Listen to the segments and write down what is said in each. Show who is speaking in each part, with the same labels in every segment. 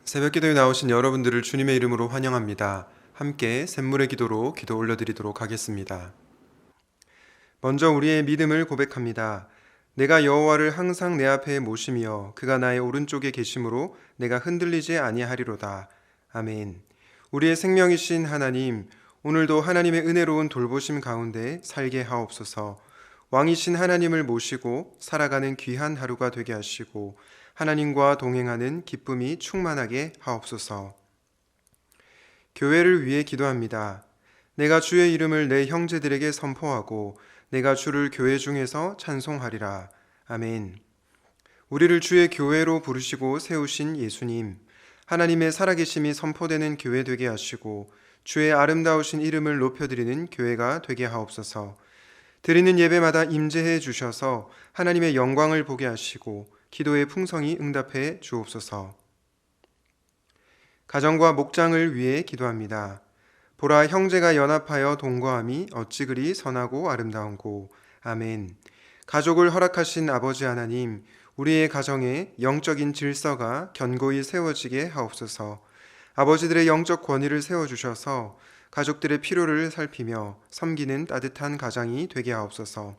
Speaker 1: 새벽기도에 나오신 여러분들을 주님의 이름으로 환영합니다. 함께 샘물의 기도로 기도 올려드리도록 하겠습니다. 먼저 우리의 믿음을 고백합니다. 내가 여호와를 항상 내 앞에 모시며 그가 나의 오른쪽에 계심으로 내가 흔들리지 아니하리로다. 아멘. 우리의 생명이신 하나님, 오늘도 하나님의 은혜로운 돌보심 가운데 살게 하옵소서. 왕이신 하나님을 모시고 살아가는 귀한 하루가 되게 하시고 하나님과 동행하는 기쁨이 충만하게 하옵소서. 교회를 위해 기도합니다. 내가 주의 이름을 내 형제들에게 선포하고 내가 주를 교회 중에서 찬송하리라. 아멘. 우리를 주의 교회로 부르시고 세우신 예수님, 하나님의 살아계심이 선포되는 교회 되게 하시고 주의 아름다우신 이름을 높여드리는 교회가 되게 하옵소서. 드리는 예배마다 임재해 주셔서 하나님의 영광을 보게 하시고 기도의 풍성이 응답해 주옵소서. 가정과 목장을 위해 기도합니다. 보라, 형제가 연합하여 동거함이 어찌 그리 선하고 아름다운고. 아멘. 가족을 허락하신 아버지 하나님, 우리의 가정에 영적인 질서가 견고히 세워지게 하옵소서. 아버지들의 영적 권위를 세워주셔서 가족들의 필요를 살피며 섬기는 따뜻한 가장이 되게 하옵소서.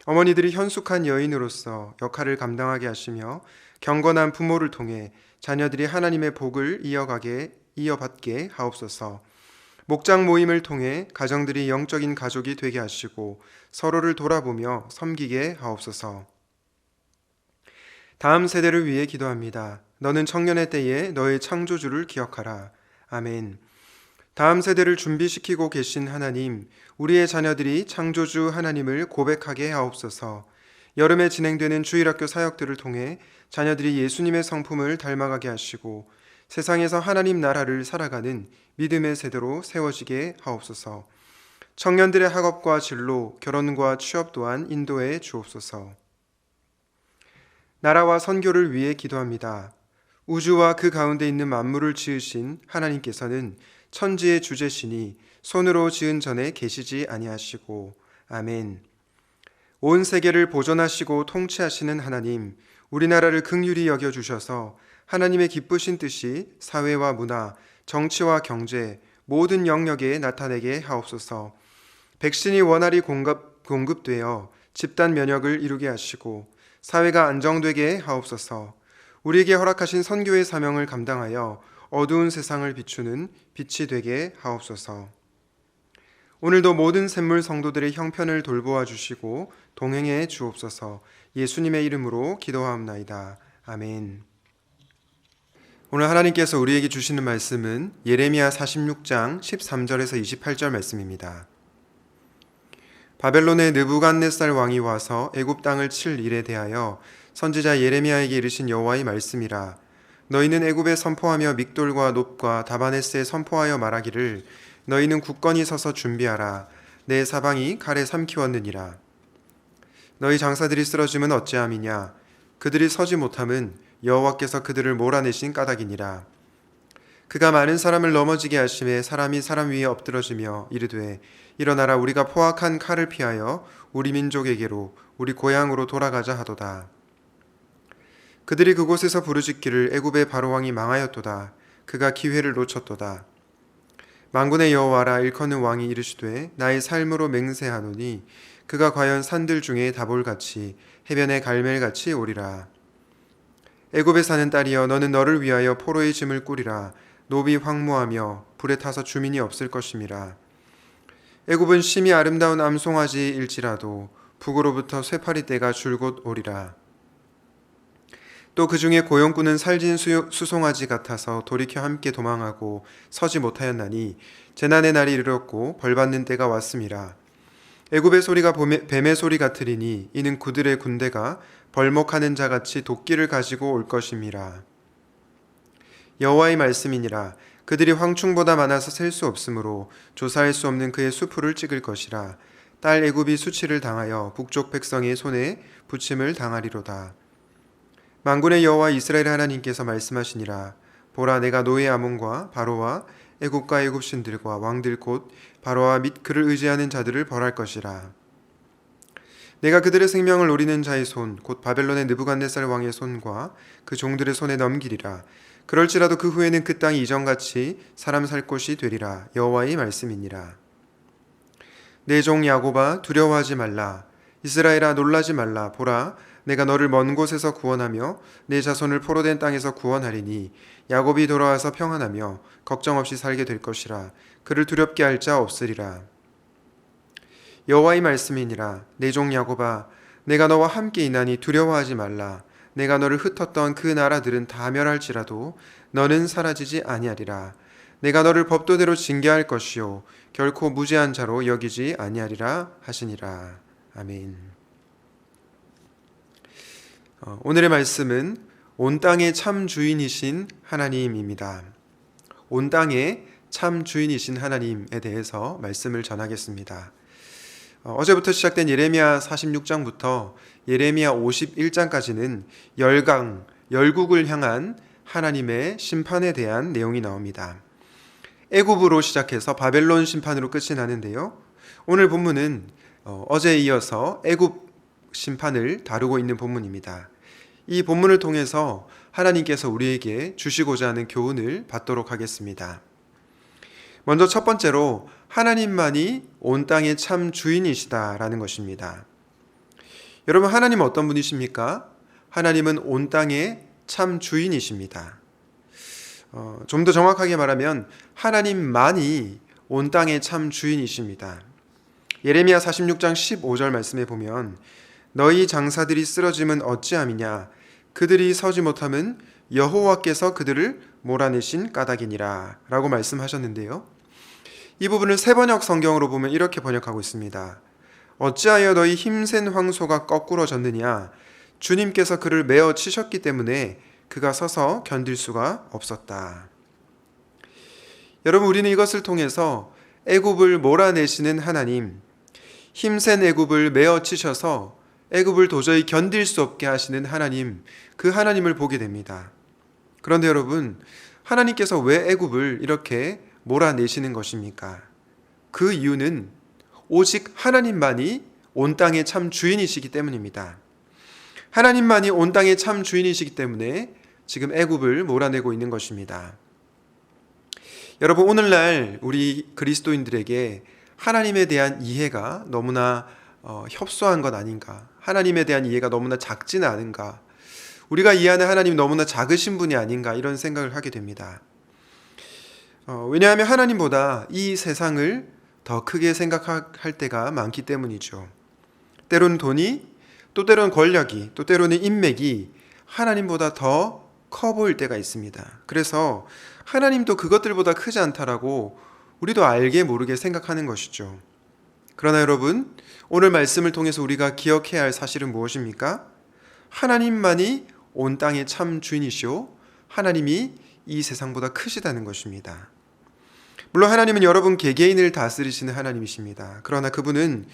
Speaker 1: 어머니들이 현숙한 여인으로서 역할을 감당하게 하시며 경건한 부모를 통해 자녀들이 하나님의 복을 이어받게 하옵소서. 목장 모임을 통해 가정들이 영적인 가족이 되게 하시고 서로를 돌아보며 섬기게 하옵소서. 다음 세대를 위해 기도합니다. 너는 청년의 때에 너의 창조주를 기억하라. 아멘. 다음 세대를 준비시키고 계신 하나님, 우리의 자녀들이 창조주 하나님을 고백하게 하옵소서. 여름에 진행되는 주일학교 사역들을 통해 자녀들이 예수님의 성품을 닮아가게 하시고 세상에서 하나님 나라를 살아가는 믿음의 세대로 세워지게 하옵소서. 청년들의 학업과 진로, 결혼과 취업 또한 인도해 주옵소서. 나라와 선교를 위해 기도합니다. 우주와 그 가운데 있는 만물을 지으신 하나님께서는 천지의 주제시니 손으로 지은 전에 계시지 아니하시고. 아멘. 온 세계를 보존하시고 통치하시는 하나님, 우리나라를 긍휼히 여겨주셔서 하나님의 기쁘신 뜻이 사회와 문화, 정치와 경제, 모든 영역에 나타내게 하옵소서. 백신이 원활히 공급되어 집단 면역을 이루게 하시고 사회가 안정되게 하옵소서. 우리에게 허락하신 선교의 사명을 감당하여 어두운 세상을 비추는 빛이 되게 하옵소서. 오늘도 모든 샘물 성도들의 형편을 돌보아 주시고 동행해 주옵소서. 예수님의 이름으로 기도하옵나이다. 아멘. 오늘 하나님께서 우리에게 주시는 말씀은 예레미야 46장 13절에서 28절 말씀입니다. 바벨론의 느부갓네살 왕이 와서 애굽 땅을 칠 일에 대하여 선지자 예레미야에게 이르신 여호와의 말씀이라. 너희는 애굽에 선포하며 믹돌과 놋과 다바네스에 선포하여 말하기를 너희는 굳건히 서서 준비하라. 내 사방이 칼에 삼키웠느니라. 너희 장사들이 쓰러짐은 어찌함이냐. 그들이 서지 못함은 여호와께서 그들을 몰아내신 까닭이니라. 그가 많은 사람을 넘어지게 하심에 사람이 사람 위에 엎드러지며 이르되 일어나라, 우리가 포악한 칼을 피하여 우리 민족에게로 우리 고향으로 돌아가자 하도다. 그들이 그곳에서 부르짖기를 애굽의 바로왕이 망하였도다. 그가 기회를 놓쳤도다. 만군의 여호와라, 일컫는 왕이 이르시되 나의 삶으로 맹세하노니 그가 과연 산들 중에 다볼같이 해변의 갈멜같이 오리라. 애굽에 사는 딸이여, 너는 너를 위하여 포로의 짐을 꾸리라. 노비 황무하며 불에 타서 주민이 없을 것임이라. 애굽은 심히 아름다운 암송아지일지라도 북으로부터 쇠파리 떼가 줄곧 오리라. 또 그 중에 고용꾼은 살진 수송아지 같아서 돌이켜 함께 도망하고 서지 못하였나니 재난의 날이 이르렀고 벌받는 때가 왔음이라. 애굽의 소리가 뱀의 소리 같으리니 이는 그들의 군대가 벌목하는 자같이 도끼를 가지고 올 것임이라. 여호와의 말씀이니라. 그들이 황충보다 많아서 셀 수 없으므로 조사할 수 없는 그의 수풀을 찍을 것이라. 딸 애굽이 수치를 당하여 북쪽 백성의 손에 부침을 당하리로다. 만군의 여호와 이스라엘 하나님께서 말씀하시니라. 보라, 내가 노예 아몬과 바로와 애굽과 애굽신들과 왕들 곧 바로와 및 그를 의지하는 자들을 벌할 것이라. 내가 그들의 생명을 노리는 자의 손, 곧 바벨론의 느부갓네살 왕의 손과 그 종들의 손에 넘기리라. 그럴지라도 그 후에는 그 땅이 이전같이 사람 살 곳이 되리라. 여호와의 말씀이니라. 내 종 야곱아 두려워하지 말라. 이스라엘아 놀라지 말라. 보라, 내가 너를 먼 곳에서 구원하며 내 자손을 포로된 땅에서 구원하리니 야곱이 돌아와서 평안하며 걱정 없이 살게 될 것이라. 그를 두렵게 할 자 없으리라. 여호와의 말씀이니라. 내 종 야곱아, 내가 너와 함께 있나니 두려워하지 말라. 내가 너를 흩었던 그 나라들은 다 멸할지라도 너는 사라지지 아니하리라. 내가 너를 법도대로 징계할 것이요 결코 무죄한 자로 여기지 아니하리라 하시니라. 아멘. 오늘의 말씀은 온 땅의 참 주인이신 하나님입니다. 온 땅의 참 주인이신 하나님에 대해서 말씀을 전하겠습니다. 어제부터 시작된 예레미야 46장부터 예레미야 51장까지는 열국을 향한 하나님의 심판에 대한 내용이 나옵니다. 애굽으로 시작해서 바벨론 심판으로 끝이 나는데요. 오늘 본문은 어제에 이어서 애굽 심판을 다루고 있는 본문입니다. 이 본문을 통해서 하나님께서 우리에게 주시고자 하는 교훈을 받도록 하겠습니다. 먼저 첫 번째로 하나님만이 온 땅의 참 주인이시다라는 것입니다. 여러분, 하나님은 어떤 분이십니까? 하나님은 온 땅의 참 주인이십니다. 좀 더 정확하게 말하면 하나님만이 온 땅의 참 주인이십니다. 예레미야 46장 15절 말씀에 보면 너희 장사들이 쓰러짐은 어찌함이냐 그들이 서지 못함은 여호와께서 그들을 몰아내신 까닭이니라 라고 말씀하셨는데요. 이 부분을 세번역 성경으로 보면 이렇게 번역하고 있습니다. 어찌하여 너희 힘센 황소가 거꾸러졌느냐 주님께서 그를 메어 치셨기 때문에 그가 서서 견딜 수가 없었다. 여러분, 우리는 이것을 통해서 애굽을 몰아내시는 하나님, 힘센 애굽을 메어 치셔서 애굽을 도저히 견딜 수 없게 하시는 하나님, 그 하나님을 보게 됩니다. 그런데 여러분, 하나님께서 왜 애굽을 이렇게 몰아내시는 것입니까? 그 이유는 오직 하나님만이 온 땅의 참 주인이시기 때문입니다. 하나님만이 온 땅의 참 주인이시기 때문에 지금 애굽을 몰아내고 있는 것입니다. 여러분, 오늘날 우리 그리스도인들에게 하나님에 대한 이해가 너무나 협소한 것 아닌가? 하나님에 대한 이해가 너무나 작지는 않은가? 우리가 이해하는 하나님 너무나 작으신 분이 아닌가? 이런 생각을 하게 됩니다. 왜냐하면 하나님보다 이 세상을 더 크게 생각할 때가 많기 때문이죠. 때로는 돈이, 또 때로는 권력이, 또 때로는 인맥이 하나님보다 더 커 보일 때가 있습니다. 그래서 하나님도 그것들보다 크지 않다라고 우리도 알게 모르게 생각하는 것이죠. 그러나 여러분, 오늘 말씀을 통해서 우리가 기억해야 할 사실은 무엇입니까? 하나님만이 온 땅의 참 주인이시오, 하나님이 이 세상보다 크시다는 것입니다. 물론 하나님은 여러분 개개인을 다스리시는 하나님이십니다. 그러나 그분은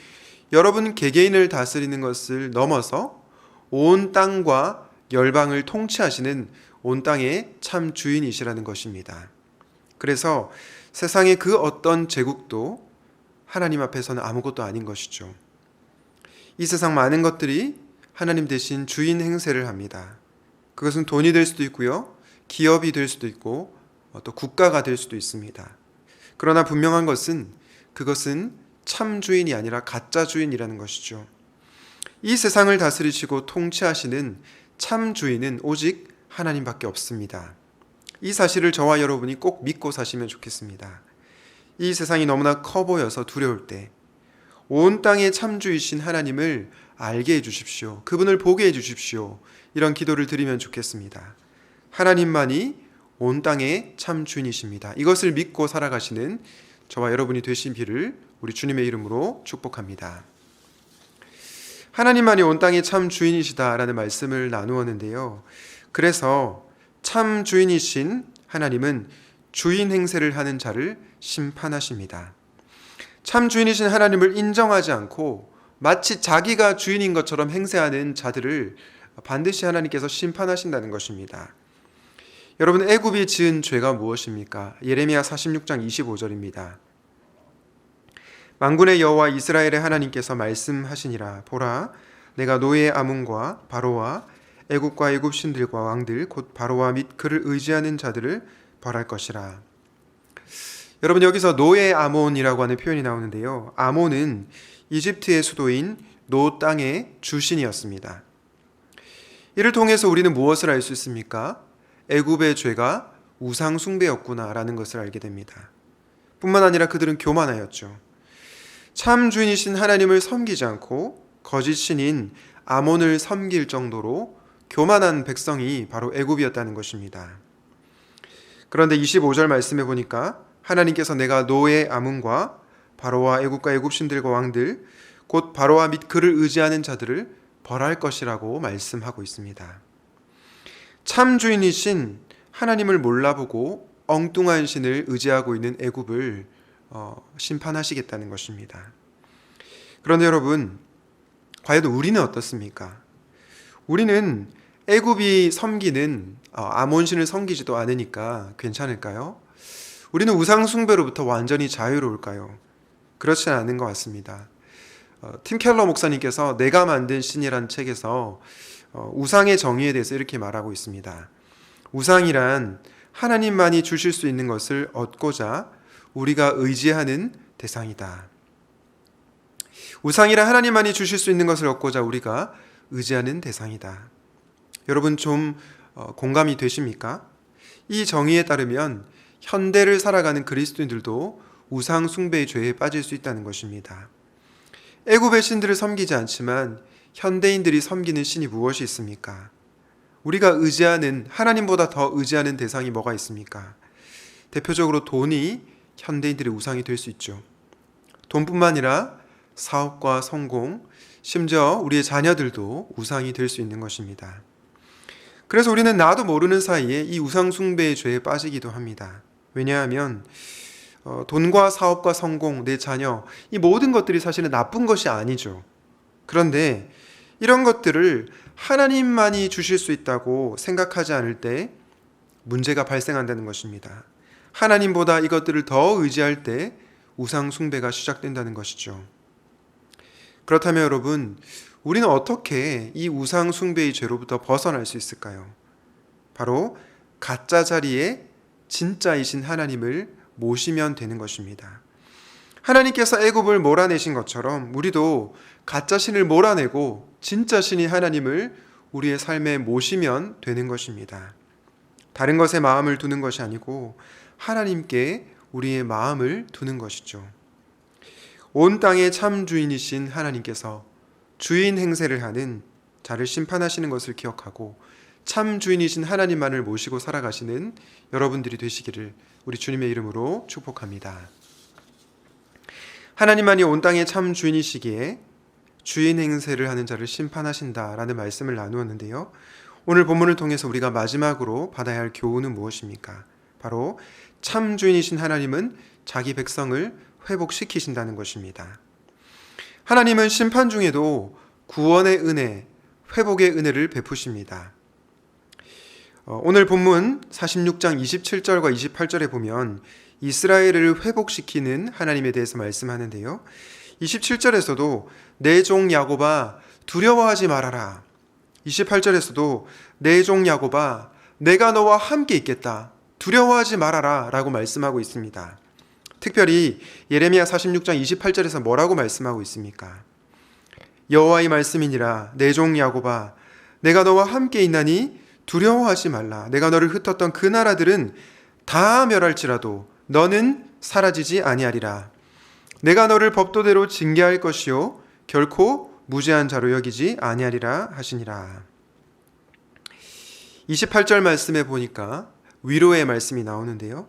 Speaker 1: 여러분 개개인을 다스리는 것을 넘어서 온 땅과 열방을 통치하시는 온 땅의 참 주인이시라는 것입니다. 그래서 세상의 그 어떤 제국도 하나님 앞에서는 아무것도 아닌 것이죠. 이 세상 많은 것들이 하나님 대신 주인 행세를 합니다. 그것은 돈이 될 수도 있고요, 기업이 될 수도 있고 또 국가가 될 수도 있습니다. 그러나 분명한 것은 그것은 참 주인이 아니라 가짜 주인이라는 것이죠. 이 세상을 다스리시고 통치하시는 참 주인은 오직 하나님밖에 없습니다. 이 사실을 저와 여러분이 꼭 믿고 사시면 좋겠습니다. 이 세상이 너무나 커 보여서 두려울 때 온 땅의 참 주이신 하나님을 알게 해주십시오. 그분을 보게 해주십시오. 이런 기도를 드리면 좋겠습니다. 하나님만이 온 땅의 참 주인이십니다. 이것을 믿고 살아가시는 저와 여러분이 되시기를 우리 주님의 이름으로 축복합니다. 하나님만이 온 땅의 참 주인이시다라는 말씀을 나누었는데요. 그래서 참 주인이신 하나님은 주인 행세를 하는 자를 심판하십니다. 참 주인이신 하나님을 인정하지 않고 마치 자기가 주인인 것처럼 행세하는 자들을 반드시 하나님께서 심판하신다는 것입니다. 여러분, 애굽이 지은 죄가 무엇입니까? 예레미야 46장 25절입니다. 만군의 여호와 이스라엘의 하나님께서 말씀하시니라. 보라, 내가 노예 아몬과 바로와 애굽과 애굽 신들과 왕들 곧 바로와 및 그를 의지하는 자들을 벌할 것이라. 여러분, 여기서 노예 아몬이라고 하는 표현이 나오는데요. 아몬은 이집트의 수도인 노 땅의 주신이었습니다. 이를 통해서 우리는 무엇을 알 수 있습니까? 애굽의 죄가 우상 숭배였구나라는 것을 알게 됩니다. 뿐만 아니라 그들은 교만하였죠. 참 주인이신 하나님을 섬기지 않고 거짓 신인 아몬을 섬길 정도로 교만한 백성이 바로 애굽이었다는 것입니다. 그런데 25절 말씀해 보니까 하나님께서 내가 노예 아몬과 바로와 애굽과 애굽 신들과 왕들 곧 바로와 및 그를 의지하는 자들을 벌할 것이라고 말씀하고 있습니다. 참 주인이신 하나님을 몰라보고 엉뚱한 신을 의지하고 있는 애굽을 심판하시겠다는 것입니다. 그런데 여러분, 과연 우리는 어떻습니까? 우리는 애굽이 섬기는 아몬 신을 섬기지도 않으니까 괜찮을까요? 우리는 우상 숭배로부터 완전히 자유로울까요? 그렇지는 않은 것 같습니다. 팀 켈러 목사님께서 내가 만든 신이란 책에서 우상의 정의에 대해서 이렇게 말하고 있습니다. 우상이란 하나님만이 주실 수 있는 것을 얻고자 우리가 의지하는 대상이다. 우상이란 하나님만이 주실 수 있는 것을 얻고자 우리가 의지하는 대상이다. 여러분, 좀 공감이 되십니까? 이 정의에 따르면 현대를 살아가는 그리스도인들도 우상 숭배의 죄에 빠질 수 있다는 것입니다. 애굽의 신들을 섬기지 않지만 현대인들이 섬기는 신이 무엇이 있습니까? 우리가 의지하는, 하나님보다 더 의지하는 대상이 뭐가 있습니까? 대표적으로 돈이 현대인들의 우상이 될 수 있죠. 돈뿐만 아니라 사업과 성공, 심지어 우리의 자녀들도 우상이 될 수 있는 것입니다. 그래서 우리는 나도 모르는 사이에 이 우상 숭배의 죄에 빠지기도 합니다. 왜냐하면 돈과 사업과 성공, 내 자녀, 이 모든 것들이 사실은 나쁜 것이 아니죠. 그런데 이런 것들을 하나님만이 주실 수 있다고 생각하지 않을 때 문제가 발생한다는 것입니다. 하나님보다 이것들을 더 의지할 때 우상 숭배가 시작된다는 것이죠. 그렇다면 여러분, 우리는 어떻게 이 우상 숭배의 죄로부터 벗어날 수 있을까요? 바로 가짜 자리에 진짜이신 하나님을 모시면 되는 것입니다. 하나님께서 애굽을 몰아내신 것처럼 우리도 가짜 신을 몰아내고 진짜 신이 하나님을 우리의 삶에 모시면 되는 것입니다. 다른 것에 마음을 두는 것이 아니고 하나님께 우리의 마음을 두는 것이죠. 온 땅의 참 주인이신 하나님께서 주인 행세를 하는 자를 심판하시는 것을 기억하고 참 주인이신 하나님만을 모시고 살아가시는 여러분들이 되시기를 우리 주님의 이름으로 축복합니다. 하나님만이 온 땅의 참 주인이시기에 주인 행세를 하는 자를 심판하신다라는 말씀을 나누었는데요. 오늘 본문을 통해서 우리가 마지막으로 받아야 할 교훈은 무엇입니까? 바로 참 주인이신 하나님은 자기 백성을 회복시키신다는 것입니다. 하나님은 심판 중에도 구원의 은혜, 회복의 은혜를 베푸십니다. 오늘 본문 46장 27절과 28절에 보면 이스라엘을 회복시키는 하나님에 대해서 말씀하는데요. 27절에서도 내 종 야곱아 두려워하지 말아라. 28절에서도 내 종 야곱아 내가 너와 함께 있겠다. 두려워하지 말아라 라고 말씀하고 있습니다. 특별히 예레미야 46장 28절에서 뭐라고 말씀하고 있습니까? 여호와의 말씀이니라 내 종 야곱아 내가 너와 함께 있나니 두려워하지 말라. 내가 너를 흩었던 그 나라들은 다 멸할지라도 너는 사라지지 아니하리라. 내가 너를 법도대로 징계할 것이요 결코 무죄한 자로 여기지 아니하리라 하시니라. 28절 말씀에 보니까 위로의 말씀이 나오는데요.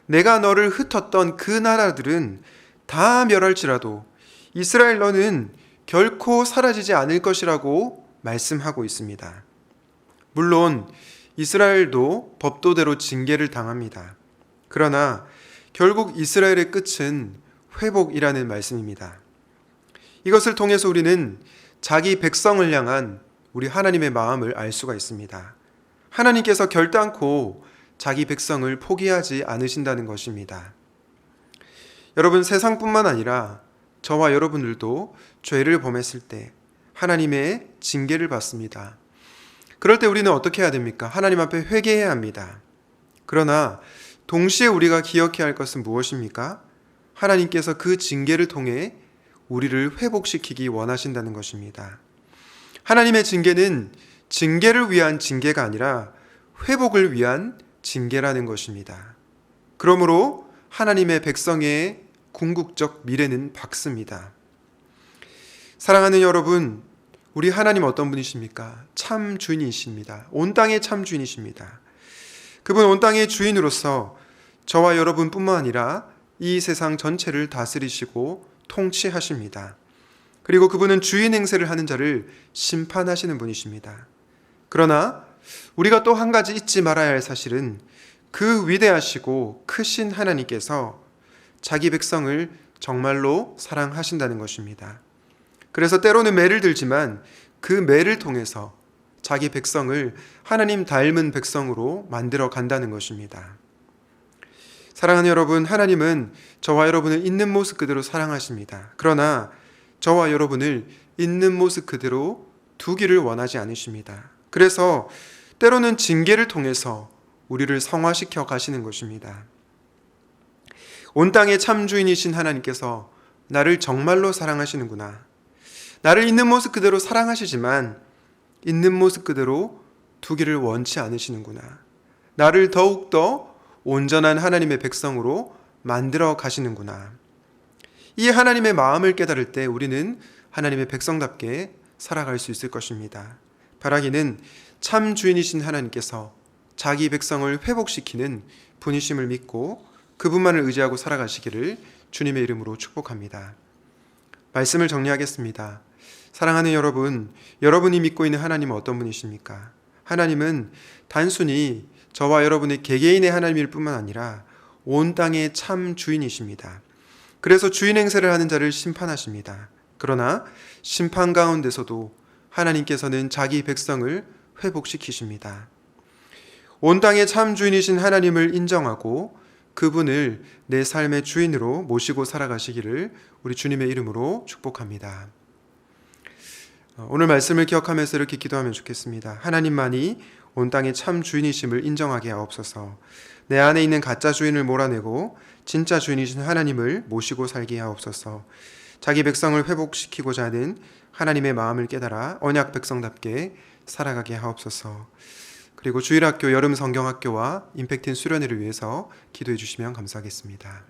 Speaker 1: 내가 너를 흩었던 그 나라들은 다 멸할지라도 이스라엘 너는 결코 사라지지 않을 것이라고 말씀하고 있습니다. 물론 이스라엘도 법도대로 징계를 당합니다. 그러나 결국 이스라엘의 끝은 회복이라는 말씀입니다. 이것을 통해서 우리는 자기 백성을 향한 우리 하나님의 마음을 알 수가 있습니다. 하나님께서 결단코 자기 백성을 포기하지 않으신다는 것입니다. 여러분, 세상뿐만 아니라 저와 여러분들도 죄를 범했을 때 하나님의 징계를 받습니다. 그럴 때 우리는 어떻게 해야 됩니까? 하나님 앞에 회개해야 합니다. 그러나 동시에 우리가 기억해야 할 것은 무엇입니까? 하나님께서 그 징계를 통해 우리를 회복시키기 원하신다는 것입니다. 하나님의 징계는 징계를 위한 징계가 아니라 회복을 위한 징계라는 것입니다. 그러므로 하나님의 백성의 궁극적 미래는 밝습니다. 사랑하는 여러분, 우리 하나님 어떤 분이십니까? 참 주인이십니다. 온 땅의 참 주인이십니다. 그분 온 땅의 주인으로서 저와 여러분뿐만 아니라 이 세상 전체를 다스리시고 통치하십니다. 그리고 그분은 주인 행세를 하는 자를 심판하시는 분이십니다. 그러나 우리가 또 한 가지 잊지 말아야 할 사실은 그 위대하시고 크신 하나님께서 자기 백성을 정말로 사랑하신다는 것입니다. 그래서 때로는 매를 들지만 그 매를 통해서 자기 백성을 하나님 닮은 백성으로 만들어 간다는 것입니다. 사랑하는 여러분, 하나님은 저와 여러분을 있는 모습 그대로 사랑하십니다. 그러나 저와 여러분을 있는 모습 그대로 두기를 원하지 않으십니다. 그래서 때로는 징계를 통해서 우리를 성화시켜 가시는 것입니다. 온 땅의 참 주인이신 하나님께서 나를 정말로 사랑하시는구나. 나를 있는 모습 그대로 사랑하시지만 있는 모습 그대로 두기를 원치 않으시는구나. 나를 더욱더 온전한 하나님의 백성으로 만들어 가시는구나. 이 하나님의 마음을 깨달을 때 우리는 하나님의 백성답게 살아갈 수 있을 것입니다. 바라기는 참 주인이신 하나님께서 자기 백성을 회복시키는 분이심을 믿고 그분만을 의지하고 살아가시기를 주님의 이름으로 축복합니다. 말씀을 정리하겠습니다. 사랑하는 여러분, 여러분이 믿고 있는 하나님은 어떤 분이십니까? 하나님은 단순히 저와 여러분의 개개인의 하나님일 뿐만 아니라 온 땅의 참 주인이십니다. 그래서 주인 행세를 하는 자를 심판하십니다. 그러나 심판 가운데서도 하나님께서는 자기 백성을 회복시키십니다. 온 땅의 참 주인이신 하나님을 인정하고 그분을 내 삶의 주인으로 모시고 살아가시기를 우리 주님의 이름으로 축복합니다. 오늘 말씀을 기억하면서 이렇게 기도하면 좋겠습니다. 하나님만이 온 땅의 참 주인이심을 인정하게 하옵소서. 내 안에 있는 가짜 주인을 몰아내고 진짜 주인이신 하나님을 모시고 살게 하옵소서. 자기 백성을 회복시키고자 하는 하나님의 마음을 깨달아 언약 백성답게 살아가게 하옵소서. 그리고 주일학교 여름 성경학교와 임팩트인 수련회를 위해서 기도해 주시면 감사하겠습니다.